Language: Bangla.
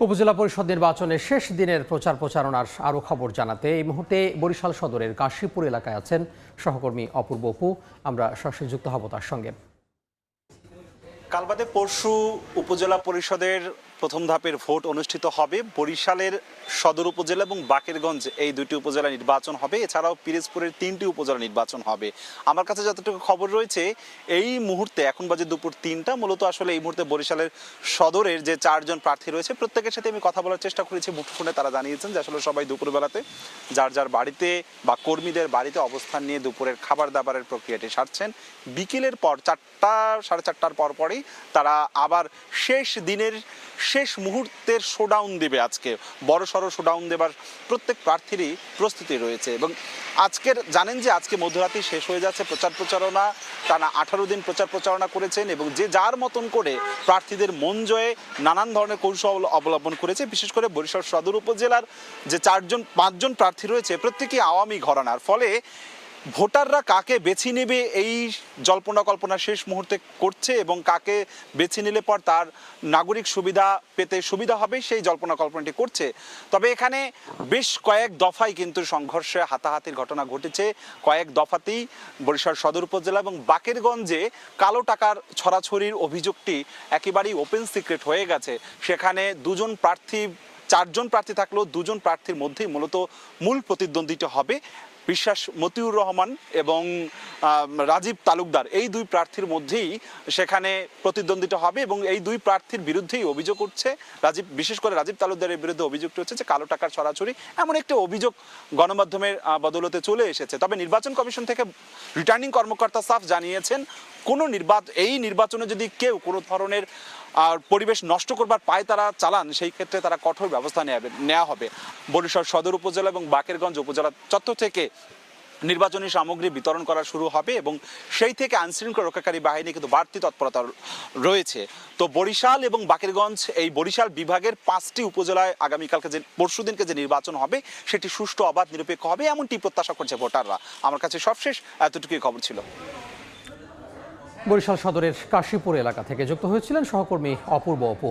উপজেলা পরিষদ নির্বাচনের শেষ দিনের প্রচারণার আরও খবর জানাতে এই মুহূর্তে বরিশাল সদরের কাশীপুর এলাকায় আছেন সহকর্মী অপূর্ব অপু। আমরা সরাসরি যুক্ত হব তার সঙ্গে। কাল বাদে পরশু উপজেলা পরিষদের প্রথম ধাপের ভোট অনুষ্ঠিত হবে। বরিশালের সদর উপজেলা এবং বাকেরগঞ্জ এই দুটি উপজেলা নির্বাচন হবে। এছাড়াও পিরোজপুরের 3টি উপজেলা নির্বাচন হবে। আমার কাছে যতটুকু খবর রয়েছে এই মুহূর্তে এখন বাজে দুপুর 3টা, মূলত আসলে এই মুহূর্তে বরিশালের সদরের যে 4 জন প্রার্থী রয়েছে প্রত্যেকের সাথে আমি কথা বলার চেষ্টা করেছি মুঠোফোনে। তারা জানিয়েছেন যে আসলে সবাই দুপুরবেলাতে যার যার বাড়িতে বা কর্মীদের বাড়িতে অবস্থান নিয়ে দুপুরের খাবার দাবারের প্রক্রিয়াটি সারছেন। বিকেলের পর 4টা সাড়ে 4টার পরপরই তারা আবার শেষ দিনের শেষ মুহূর্তের শোডাউন দেবে। আজকে বড় সড়ো শোডাউন দেবার প্রত্যেক প্রার্থীরই প্রস্তুতি রয়েছে এবং আজকের জানেন যে আজকে মধ্যরাতেই শেষ হয়ে যাচ্ছে প্রচারণা। টানা 18 দিন প্রচারণা করেছেন এবং যে যার মতন করে প্রার্থীদের মন জয়ে নানান ধরনের কৌশল অবলম্বন করেছে। বিশেষ করে বরিশাল সদর উপজেলার যে 5জন প্রার্থী রয়েছে প্রত্যেকেই আওয়ামী ঘরানার, ফলে ভোটাররা কাকে বেছে নেবে এই জল্পনা কল্পনা শেষ মুহূর্তে করছে এবং কাকে বেছে নিলে পর তার নাগরিক সুবিধা পেতে সুবিধা হবে সেই জল্পনা কল্পনাটি করছে। তবে এখানে বেশ কয়েক দফায় কিন্তু সংঘর্ষে হাতাহাতির ঘটনা ঘটেছে। কয়েক দফাতেই বরিশাল সদর উপজেলা এবং বাকেরগঞ্জে কালো টাকার ছড়াছড়ির অভিযোগটি একেবারেই ওপেন সিক্রেট হয়ে গেছে। সেখানে 4জন প্রার্থী থাকলেও 2জন প্রার্থীর মধ্যেই মূলত মূল প্রতিদ্বন্দ্বিতা হবে। বিশ্বাস মতিউর রহমান এবং রাজীব তালুকদার এই 2 প্রার্থীর মধ্যেই সেখানে প্রতিদ্বন্দ্বিতা হবে এবং এই 2 প্রার্থীর বিরুদ্ধেই অভিযোগ উঠছে। বিশেষ করে রাজীব তালুকদারের বিরুদ্ধে অভিযোগটি হচ্ছে যে কালো টাকার ছড়াছড়ি, এমন একটি অভিযোগ গণমাধ্যমের বদৌলতে চলে এসেছে। তবে নির্বাচন কমিশন থেকে রিটার্নিং কর্মকর্তা সাফ জানিয়েছেন এই নির্বাচনে যদি কেউ কোনো ধরনের পরিবেশ নষ্ট করবার পায় তারা চালান, সেই ক্ষেত্রে তারা কঠোর ব্যবস্থা নেওয়া হবে। বরিশাল সদর উপজেলা এবং বাকেরগঞ্জ উপজেলা চত্বর থেকে নির্বাচনী সামগ্রী বিতরণ করা শুরু হবে এবং সেই থেকে আইনশৃঙ্খলা রক্ষাকারী বাহিনী কিন্তু বাড়তি তৎপরতা রয়েছে। তো বরিশাল এবং বাকেরগঞ্জ এই বরিশাল বিভাগের 5টি উপজেলায় আগামীকালকে যে পরশুদিনকে যে নির্বাচন হবে সেটি সুষ্ঠু, অবাধ, নিরপেক্ষ হবে এমনটি প্রত্যাশা করছে ভোটাররা। আমার কাছে সবশেষ এতটুকুই খবর ছিল। বরিশাল সদরের কাশীপুর এলাকা থেকে যুক্ত হয়েছিলেন সহকর্মী অপূর্ব অপু।